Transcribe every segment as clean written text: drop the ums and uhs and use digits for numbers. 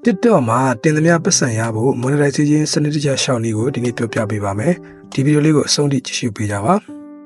TikTok မှာတင်သမျှပတ်စံရဖို့ monetization စနစ်တကျရှောက်နည်းကိုဒီနေ့ပြောပြပေးပါမယ်။ဒီဗီဒီယိုလေးကိုအဆုံးထိကြည့်ရှုပေးကြပါ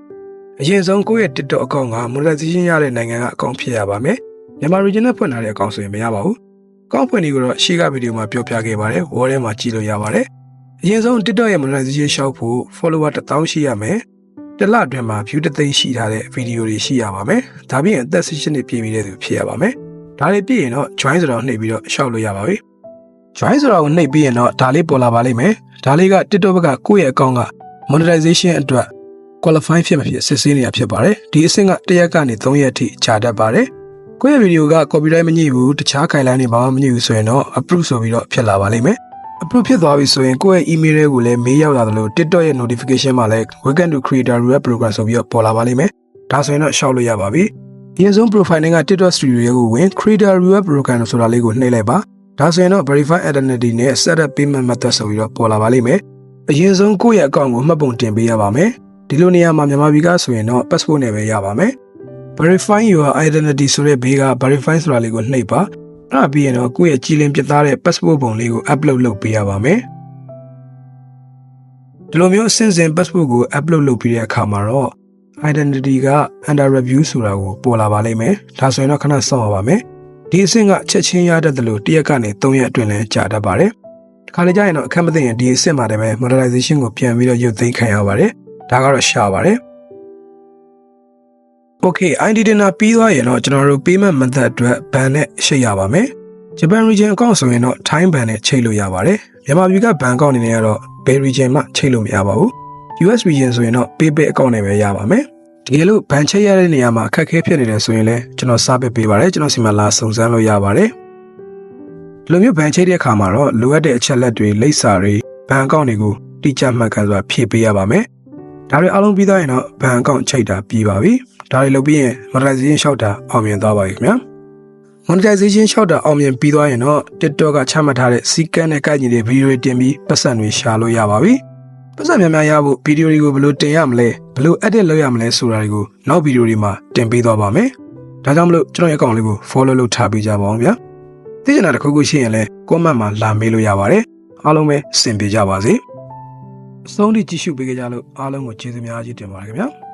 ။အရင်ဆုံးကိုယ့်ရဲ့ TikTok အကောင့်က monetization ရတဲ့နိုင်ငံကအကောင့်ဖြစ်ရပါမယ်။မြန်မာ region နဲ့ဖွင့်ထားတဲ့အကောင့်ဆိုရင်မရပါဘူး။အကောင့်ဖွင့်နည်းကိုတော့ရှေ့ကဗီဒီယိုမှာပြောပြခဲ့ပါတယ်။ wall ထဲမှာကြည့်လို့ရပါတယ်။အရင်ဆုံး TikTok ရဲ့ monetization ရှောက်ဖို့ follower 1000ရှိရမယ်။တစ်လအတွင်းမှာ view 1သိန်းရှိထားတဲ့ဗီဒီယိုတွေရှိရပါမယ်။ဒါပြင်အသက်18နှစ်ပြည့်ပြီးတဲ့သူဖြစ်ရပါမယ်။ဒါတွေပြည့်ရင်တော့ join ဆိုတော့နှိပ်ပြီးတော့ရှောက်လို့ရပါပြီ။ join ဆိုတာကိုနှိပ်ပြီးရင်တော့ဒါလေးပေါ်လာပါလိမ့်မယ်။ဒါလေးက TikTok ဘက်ကကိုယ့်ရဲ့အကောင့်က monetization အတွက် qualify ဖြစ်မဖြစ်စစ်ဆေးနေတာဖြစ်ပါတယ်။ဒီအဆင့်က1ရက်ကနေ3ရက်အထိကြာတတ်ပါတယ်။ကိုယ့်ရဲ့ဗီဒီယိုက copyright မညှိဘူးတခြား guideline တွေဘာမှမညှိဘူးဆိုရင်တော့ approve ဆိုပြီးတော့ဖြစ်လာပါလိမ့်မယ်။ approve ဖြစ်သွားပြီဆိုရင်ကိုယ့်ရဲ့ email တွေကိုလည်း mail ရောက်လာသလို TikTok ရဲ့ notification မှာလည်း welcome to creator reward program ဆိုပြီးတော့ပေါ်လာပါလိမ့်မယ်။ဒါဆိုရင်တော့ရှောက်လို့ရပါပြီ။အရင်ဆုံး profile နဲ့က TikTok studio ကိုဝင် creator reward program ဆိုတာလေးကိုနှိပ်လိုက်ပါ။ဒါဆိုရင်တော့ verify identity နဲ့ set up payment method ဆိုပြီးတော့ပေါ်လာပါလိမ့်မယ်။အရင်ဆုံးကိုယ့်ရဲ့အကောင့်ကိုမှတ်ပုံတင်ပေးရပါမယ်။ဒီလိုနေရာမှာမြန်မာပြည်ကဆိုရင်တော့ passport နဲ့ပဲရပါမယ်။ verify your identity ဆိုတဲ့ဘေးက verify ဆိုတာလေးကိုနှိပ်ပါ။အဲ့ဒါပြီးရင်တော့ကိုယ့်ရဲ့ကြည်လင်ပြသတဲ့ passport ပုံလေးကို upload လုပ်ပေးရပါမယ်။ဒီလိုမျိုးအစဉ်စဉ် passport ကို upload လုပ်ပြီးတဲ့အခါမှာတော့ identity က under review ဆိုတာကိုပေါ်လာပါလိမ့်မယ်။ဒါဆိုရင်တော့ခဏစောင့်ရပါမယ်။ဒီအဆင့်ကချက်ချင်းရတတ်တယ်လို့1ရက်ကနေ3ရက်အတွင်းလည်းကြာတတ်ပါတယ်။ဒီခါလေးကျရင်တော့အခက်မသိရင်ဒီအဆင့်မှာတည်းပဲ monetization ကိုပြန်ပြီးတော့ရုပ်သိမ်းခံရပါတယ်။ဒါကတော့ရှားပါတယ်။ Okay ID တင်တာပြီးသွားရင်တော့ကျွန်တော်တို့ payment method အတွက် ban နဲ့ချိတ်ရပါမယ်။ Japan region account ဆိုရင်တော့ Thai ban နဲ့ချိတ်လို့ရပါတယ်။မြန်မာပြည်က ban account အနေနဲ့ကတော့ bel region မှာချိတ်လို့မရပါဘူး။ US region ဆိုရင်တော့ PayPal account နဲ့ပဲရပါမယ်။တကယ်လို့ ban ချိတ်ရတဲ့နေရာမှာအခက်အခဲဖြစ်နေတယ်ဆိုရင်လည်းကျွန်တော်စာပစ်ပေးပါတယ်။ကျွန်တော်စီမှာလာစုံစမ်းလို့ရပါတယ်။ဒီလိုမျိုး ban ချိတ်တဲ့အခါမှာတော့လိုအပ်တဲ့အချက်လက်တွေလိပ်စာတွေ ban account တွေကိုတိကျမှတ်ခန့်စွာဖြည့်ပေးရပါမယ်။ဒါတွေအားလုံးပြီးသွားရင်တော့ ban account ချိတ်တာပြီးပါပြီ။ဒါတွေလုပ်ပြီးရင် monetization လျှောက်တာအောင်မြင်သွားပါပြီခင်ဗျာ။ monetization လျှောက်တာအောင်မြင်ပြီးသွားရင်တော့ TikTok ကချမှတ်ထားတဲ့စီကန်းနဲ့ကိုက်ညီတဲ့ဗီဒီယိုတွေတင်ပြီးပတ်စံတွေရှာလို့ရပါပြီ။ပတ်စံများများရဖို့ဗီဒီယိုတွေကိုဘယ်လိုတင်ရမလဲဘယ်လို edit လုပ်ရမလဲဆိုတာတွေကိုနောက်ဗီဒီယိုတွေမှာတင်ပေးသွားပါမယ်။ဒါကြောင့်မလို့ကျွန်တော်ရဲ့အကောင့်လေးကို follow လုပ်ထားပေးကြပါအောင်ဗျာ။သိချင်တာတစ်ခုခုရှိရင်လည်း comment မှာလာမေးလို့ရပါတယ်။အားလုံးပဲအဆင်ပြေကြပါစေ။အဆုံးထိကြည့်ရှုပေးကြလို့အားလုံးကိုကျေးဇူးများကြီးတင်ပါတယ်ခင်ဗျာ။